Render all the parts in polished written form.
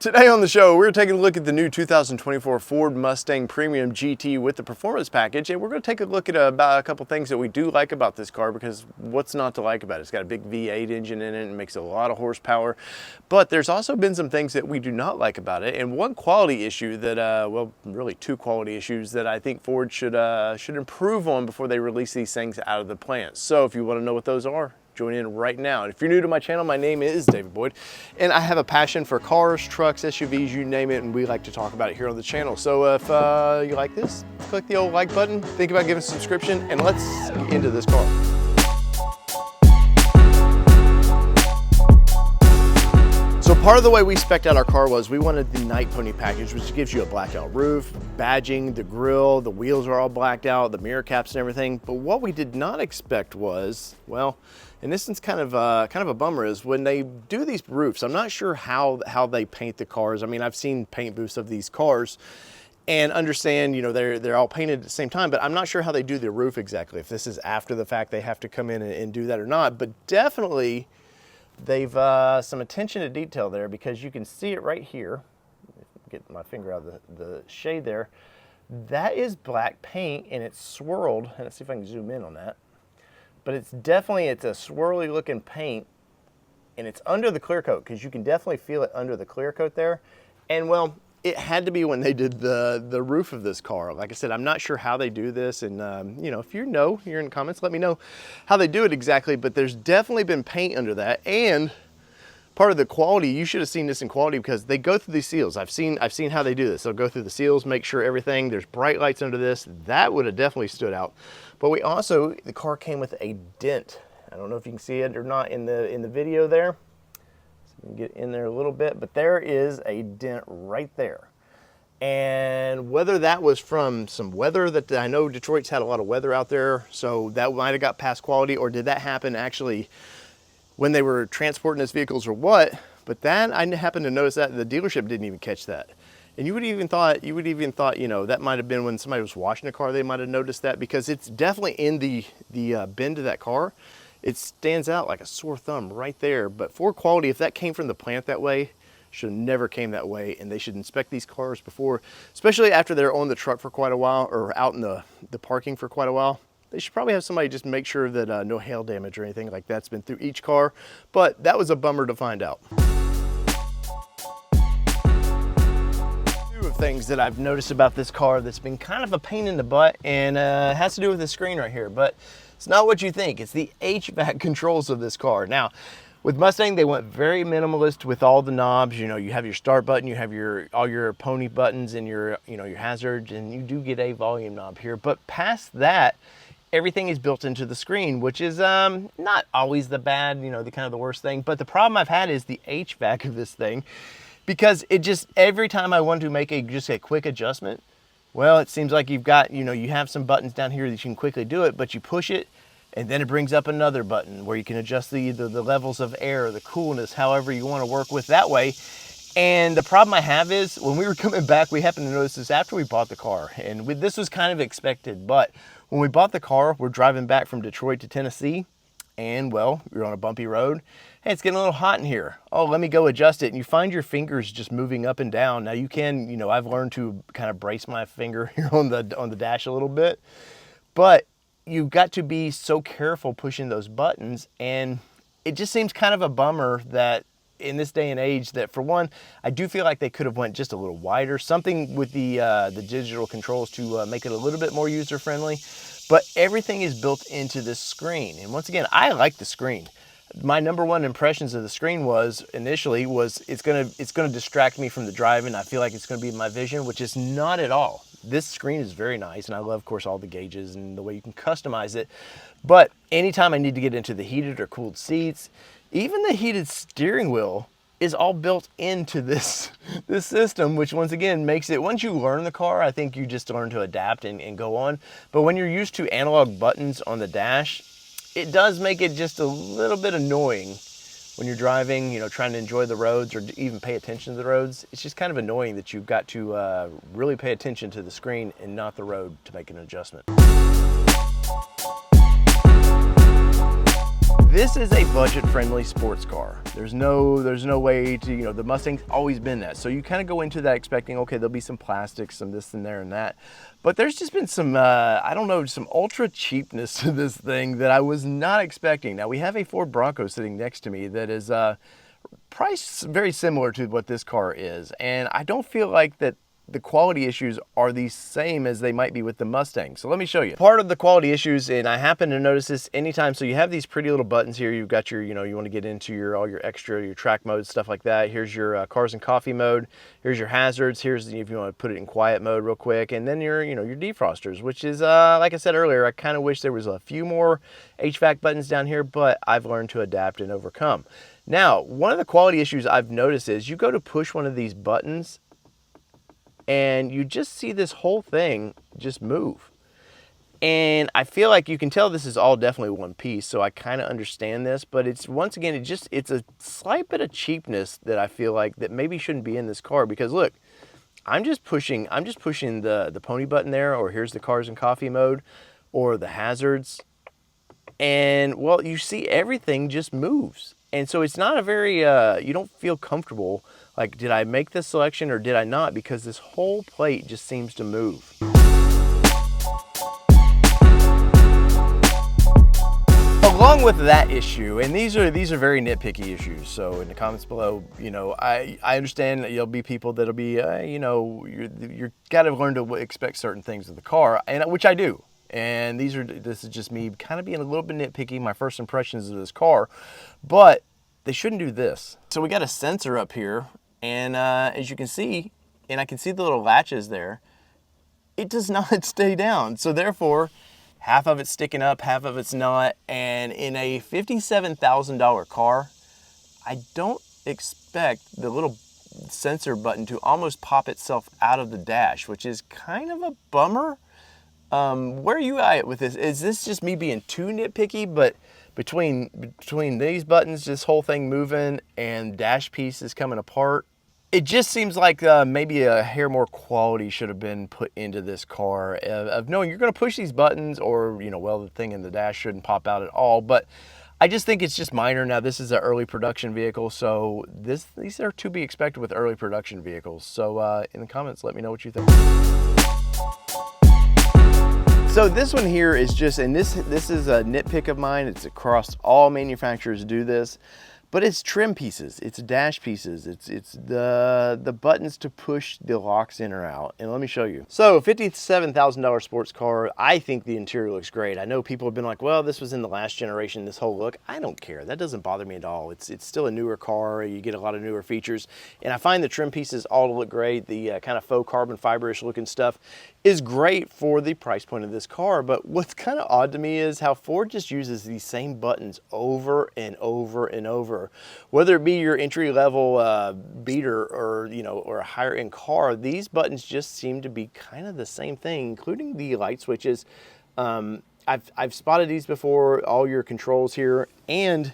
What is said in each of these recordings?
Today on the show, we're taking a look at the new 2024 Ford Mustang Premium GT with the Performance package, and we're going to take a look at about a couple things that we do like about this car, because what's not to like about it? It's got a big V8 engine in it and makes a lot of horsepower, but there's also been some things that we do not like about it, and one quality issue that, well, really two quality issues that I think Ford should improve on before they release these things out of the plant. So if you want to know what those are, join in right now. And if you're new to my channel, my name is David Boyd, and I have a passion for cars, trucks, SUVs, you name it, and we like to talk about it here on the channel. So if you like this, click the old like button, think about giving a subscription, and let's get into this car. So part of the way we spec'd out our car was we wanted the Night Pony package, which gives you a blacked out roof, badging, the grille, the wheels are all blacked out, the mirror caps and everything. But what we did not expect was, well, and this is kind of a bummer, is when they do these roofs, I'm not sure how they paint the cars. I mean, I've seen paint booths of these cars and understand, you know, they're all painted at the same time, but I'm not sure how they do the roof exactly. If this is after the fact, they have to come in and do that or not. But definitely, they've some attention to detail there, because you can see it right here. Get my finger out of the shade there. That is black paint, and it's swirled. Let's see if I can zoom in on that. But it's a swirly looking paint, and it's under the clear coat, because you can definitely feel it under the clear coat there. And well, it had to be when they did the roof of this car. Like I said, I'm not sure how they do this, and you know, if you know, you're in the comments, let me know how they do it exactly. But there's definitely been paint under that, and part of the quality, you should have seen this in quality, because they go through these seals. I've seen how they do this. They'll go through the seals, make sure everything, there's bright lights under this. That would have definitely stood out. But we also, the car came with a dent. I don't know if you can see it or not in the video there. So we can get in there a little bit, but there is a dent right there. And whether that was from some weather, that I know Detroit's had a lot of weather out there, so that might have got past quality, or did that happen actually when they were transporting those vehicles or what? But that, I happened to notice that the dealership didn't even catch that. And you would even thought, you know, that might have been when somebody was washing the car, they might have noticed that, because it's definitely in the bend of that car. It stands out like a sore thumb right there. But for quality, if that came from the plant that way, should have never came that way, and they should inspect these cars before, especially after they're on the truck for quite a while, or out in the parking for quite a while. They should probably have somebody just make sure that no hail damage or anything like that's been through each car. But that was a bummer to find out. Two of things that I've noticed about this car that's been kind of a pain in the butt, and has to do with the screen right here, but it's not what you think. It's the HVAC controls of this car. Now, with Mustang, they went very minimalist with all the knobs. You know, you have your start button, you have all your pony buttons, and your hazards, and you do get a volume knob here. But past that, everything is built into the screen, which is not always the bad, you know, the kind of the worst thing. But the problem I've had is the HVAC of this thing, because it just, every time I want to make just a quick adjustment, well, it seems like you've got, you know, you have some buttons down here that you can quickly do it, but you push it, and then it brings up another button where you can adjust the levels of air, the coolness, however you want to work with that way. And the problem I have is, when we were coming back, we happened to notice this after we bought the car, and this was kind of expected, but when we bought the car, we're driving back from Detroit to Tennessee, and well, we were on a bumpy road. Hey, it's getting a little hot in here. Oh, let me go adjust it. And you find your fingers just moving up and down. Now you can, you know, I've learned to kind of brace my finger here on the dash a little bit, but you've got to be so careful pushing those buttons, and it just seems kind of a bummer that in this day and age, that for one, I do feel like they could have went just a little wider, something with the digital controls to make it a little bit more user friendly. But everything is built into this screen, and once again, I like the screen. My number one impressions of the screen initially was it's gonna distract me from the driving. I feel like it's gonna be my vision, which is not at all. This screen is very nice, and I love, of course, all the gauges and the way you can customize it. But anytime I need to get into the heated or cooled seats, even the heated steering wheel is all built into this system, which once again makes it, once you learn the car, I think you just learn to adapt and go on. But when you're used to analog buttons on the dash, it does make it just a little bit annoying when you're driving, you know, trying to enjoy the roads or even pay attention to the roads. It's just kind of annoying that you've got to really pay attention to the screen and not the road to make an adjustment. This is a budget-friendly sports car. There's no way to, the Mustang's always been that. So you kind of go into that expecting, okay, there'll be some plastics, some this and there and that. But there's just been some, I don't know, some ultra cheapness to this thing that I was not expecting. Now we have a Ford Bronco sitting next to me that is priced very similar to what this car is. And I don't feel like that the quality issues are the same as they might be with the Mustang. So let me show you. Part of the quality issues, and I happen to notice this anytime, so you have these pretty little buttons here. You've got your, you want to get into all your extra, your track modes, stuff like that. Here's your cars and coffee mode. Here's your hazards. Here's if you want to put it in quiet mode real quick. And then your, your defrosters, which is, like I said earlier, I kind of wish there was a few more HVAC buttons down here, but I've learned to adapt and overcome. Now, one of the quality issues I've noticed is you go to push one of these buttons and you just see this whole thing just move. And I feel like you can tell this is all definitely one piece, so I kind of understand this, but it's, once again, it's a slight bit of cheapness that I feel like that maybe shouldn't be in this car, because look, I'm just pushing the pony button there, or here's the cars and coffee mode, or the hazards, and well, you see everything just moves. And so it's not a very, you don't feel comfortable, like, did I make this selection or did I not? Because this whole plate just seems to move. Along with that issue, and these are very nitpicky issues, so in the comments below, I understand that you'll be people that'll be, you're gotta learn to expect certain things of the car, and which I do. And this is just me kind of being a little bit nitpicky, my first impressions of this car, but they shouldn't do this. So we got a sensor up here, and as you can see, and I can see the little latches there, it does not stay down. So therefore, half of it's sticking up, half of it's not. And in a $57,000 car, I don't expect the little sensor button to almost pop itself out of the dash, which is kind of a bummer. Where are you at with this? Is this just me being too nitpicky? But between these buttons, this whole thing moving, and dash pieces coming apart, it just seems like maybe a hair more quality should have been put into this car, of knowing you're going to push these buttons, or well, the thing in the dash shouldn't pop out at all. But I just think it's just minor. Now this is an early production vehicle, so these are to be expected with early production vehicles. So in the comments, let me know what you think. So this one here is just, and this is a nitpick of mine. It's across all manufacturers do this, but it's trim pieces, it's dash pieces, it's the buttons to push the locks in or out. And let me show you. So $57,000 sports car, I think the interior looks great. I know people have been like, well, this was in the last generation, this whole look. I don't care, that doesn't bother me at all. It's still a newer car, you get a lot of newer features, and I find the trim pieces all look great. The kind of faux carbon fiber-ish looking stuff is great for the price point of this car. But what's kind of odd to me is how Ford just uses these same buttons over and over and over. Whether it be your entry-level beater, or or a higher-end car, these buttons just seem to be kind of the same thing, including the light switches. I've spotted these before, all your controls here, and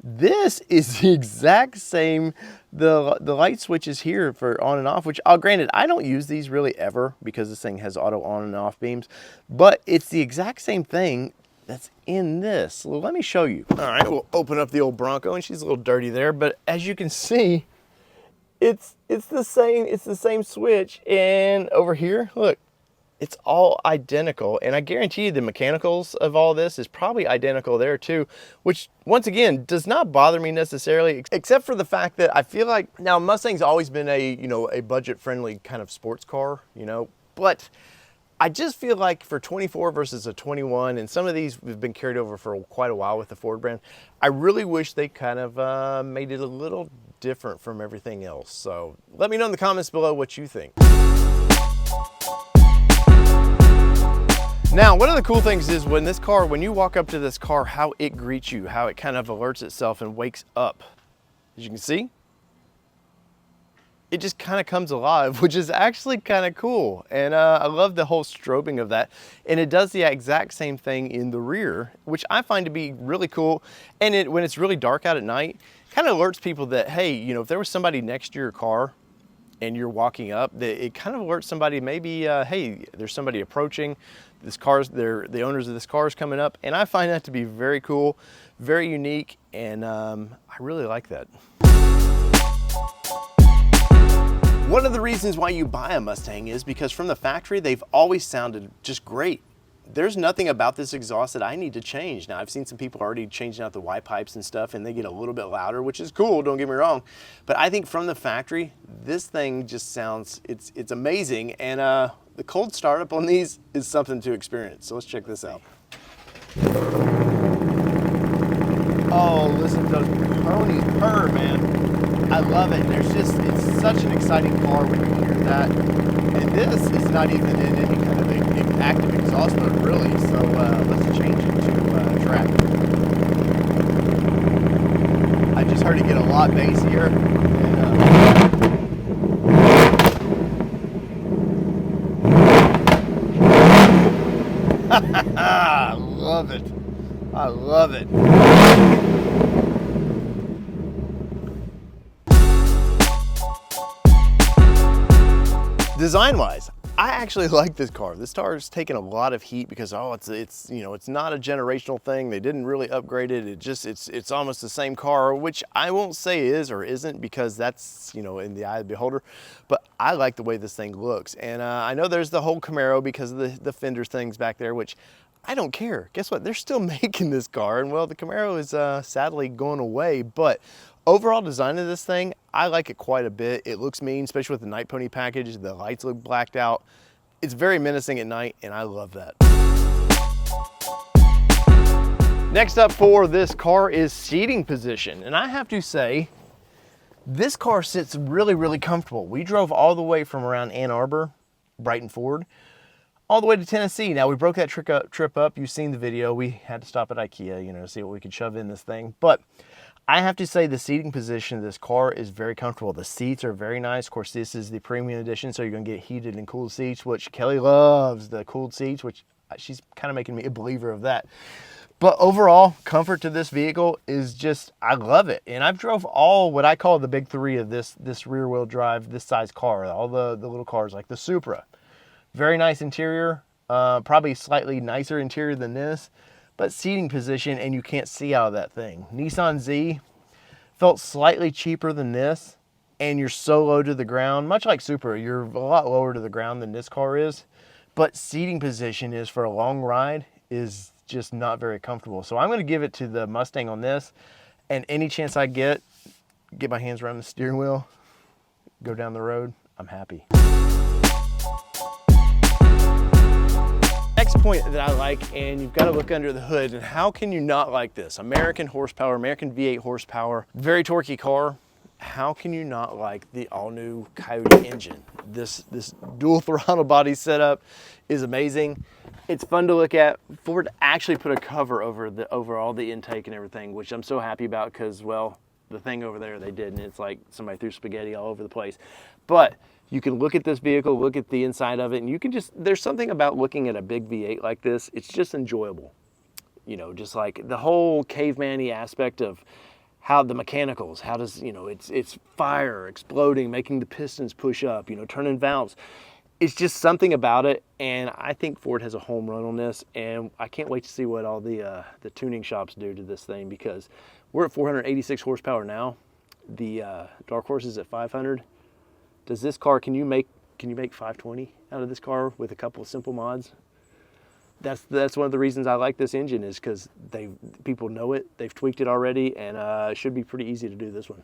this is the exact same, the light switches here for on and off, which granted, I don't use these really ever because this thing has auto on and off beams, but it's the exact same thing that's in this. Well, let me show you. All right, we'll open up the old Bronco, and she's a little dirty there, but as you can see, it's the same switch. And over here, look, it's all identical, and I guarantee you the mechanicals of all this is probably identical there too, which once again does not bother me necessarily, except for the fact that I feel like, now Mustang's always been a a budget-friendly kind of sports car, but I just feel like for 24 versus a 21, and some of these have been carried over for quite a while with the Ford brand, I really wish they kind of made it a little different from everything else. So let me know in the comments below what you think. Now, one of the cool things is when you walk up to this car, how it greets you, how it kind of alerts itself and wakes up. As you can see, it just kind of comes alive, which is actually kind of cool. And I love the whole strobing of that. And it does the exact same thing in the rear, which I find to be really cool. And when it's really dark out at night, kind of alerts people that, hey, if there was somebody next to your car and you're walking up, it kind of alerts somebody maybe, hey, there's somebody approaching. The owners of this car is coming up, and I find that to be very cool, very unique, and I really like that. One of the reasons why you buy a Mustang is because from the factory, they've always sounded just great. There's nothing about this exhaust that I need to change. Now, I've seen some people already changing out the Y pipes and stuff, and they get a little bit louder, which is cool, don't get me wrong. But I think from the factory, this thing just sounds, it's amazing. And the cold startup on these is something to experience. So let's check this out. Oh, listen to those ponies purr, man. I love it. It's such an exciting car when you hear that. And this is not even in any kind of active exhaust mode, really. So let's change it to track. I just heard it get a lot bassier. And, I love it. I love it. Design-wise, I actually like this car. This car is taking a lot of heat because it's you know, it's not a generational thing. They didn't really upgrade it. It's almost the same car, which I won't say is or isn't because that's, you know, in the eye of the beholder. But I like the way this thing looks, and I know there's the whole Camaro because of the fender things back there, which I don't care. Guess what? They're still making this car, and well, the Camaro is sadly going away, but overall design of this thing, I like it quite a bit. It looks mean, especially with the Night Pony package. The lights look blacked out. It's very menacing at night, and I love that. Next up for this car is seating position, and I have to say, this car sits really, really comfortable. We drove all the way from around Ann Arbor, Brighton Ford, all the way to Tennessee. Now, we broke that trip up. You've seen the video. We had to stop at IKEA, you know, to see what we could shove in this thing. But I have to say the seating position of this car is very comfortable. The seats are very nice. Of course, this is the premium edition, so you're going to get heated and cooled seats, which Kelly loves the cooled seats, which she's kind of making me a believer of that. But overall, comfort to this vehicle is just, I love it. And I've drove all what I call the big three of this rear wheel drive, this size car, all the little cars like the Supra. Very nice interior, probably slightly nicer interior than this, but seating position, and you can't see out of that thing. Nissan Z felt slightly cheaper than this, and you're so low to the ground, much like Supra, you're a lot lower to the ground than this car is, but seating position is for a long ride is just not very comfortable. So I'm gonna give it to the Mustang on this, and any chance I get my hands around the steering wheel, go down the road, I'm happy. Next point that I like, and you've got to look under the hood, and how can you not like this? American horsepower, American V8 horsepower, very torquey car. How can you not like the all-new Coyote engine? This dual throttle body setup is amazing. It's fun to look at. Ford actually put a cover over all the intake and everything, which I'm so happy about because, well, the thing over there they did, and it's like somebody threw spaghetti all over the place. But you can look at this vehicle, look at the inside of it, and you can just, there's something about looking at a big V8 like this, it's just enjoyable. You know, just like the whole caveman-y aspect of how the mechanicals, how does, you know, it's fire, exploding, making the pistons push up, you know, turning valves. It's just something about it, and I think Ford has a home run on this, and I can't wait to see what all the tuning shops do to this thing, because we're at 486 horsepower now. The Dark Horse is at 500. Does this car, can you make 520 out of this car with a couple of simple mods? That's one of the reasons I like this engine, is because people know it, they've tweaked it already, and it should be pretty easy to do this one.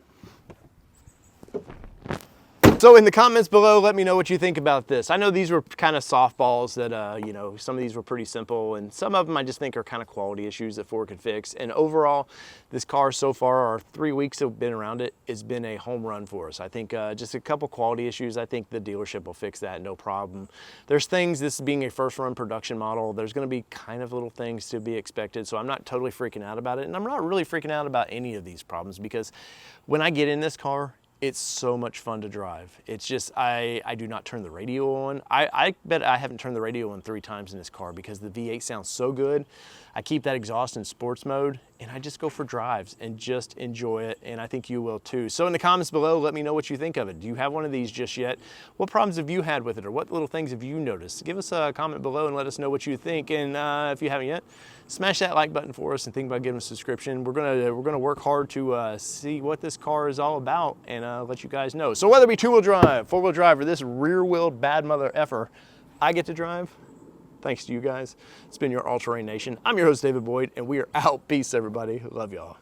So in the comments below, let me know what you think about this. I know these were kind of softballs that, you know, some of these were pretty simple, and some of them I just think are kind of quality issues that Ford could fix. And overall, this car so far, our 3 weeks that have been around it, has been a home run for us. I think just a couple quality issues, I think the dealership will fix that, no problem. There's things, this being a first run production model, there's gonna be kind of little things to be expected, so I'm not totally freaking out about it, and I'm not really freaking out about any of these problems, because when I get in this car, It's so much fun to drive. It's just, I do not turn the radio on. I bet I haven't turned the radio on 3 times in this car because the V8 sounds so good. I keep that exhaust in sports mode and I just go for drives and just enjoy it, and I think you will too. So in the comments below, let me know what you think of it. Do you have one of these just yet? What problems have you had with it, or what little things have you noticed? Give us a comment below and let us know what you think, and if you haven't yet, smash that like button for us and think about giving us a subscription. We're gonna work hard to see what this car is all about and let you guys know. So whether it be 2-wheel drive, 4-wheel drive, or this rear-wheeled bad mother effer I get to drive, thanks to you guys. It's been your All Terrain Nation. I'm your host, David Boyd, and we are out. Peace, everybody. Love y'all.